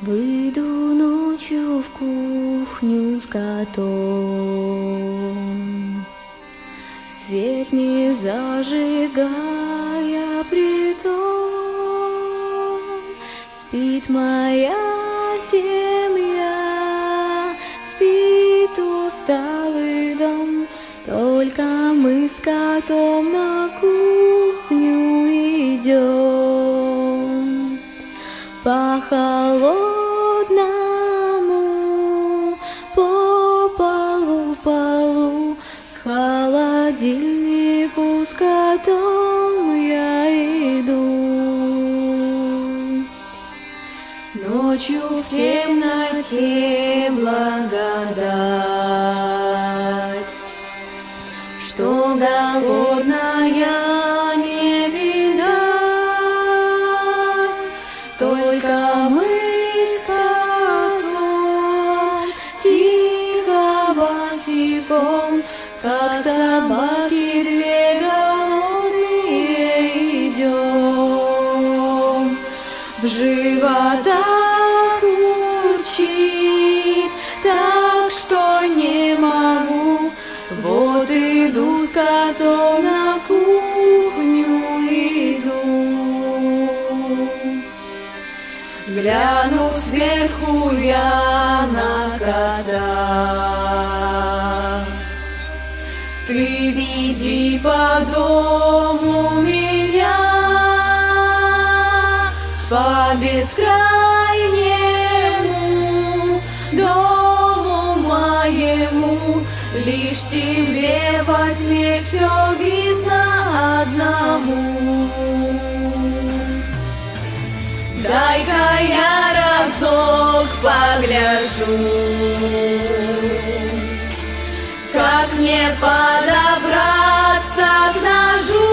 Выйду ночью в кухню с котом, свет не зажигая, притом спит моя семья, спит усталый дом. Только мы с котом на кухню идем по холодному, по полу, к холодильнику с котом я иду. Ночью в темноте благодать, что голодная не видать. Только мы с котом тихо босиком, как собаки две голодные, идем. В животах урчит так, что не могу. Вот иду с котом на кухню, иду. Гляну сверху я на кота. Ты веди по дому меня, по бескрайнему дому моему. Лишь тебе во тьме все видно одному. Дай-ка я разок погляжу, как мне подобраться к ножу.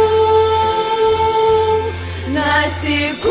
На секунду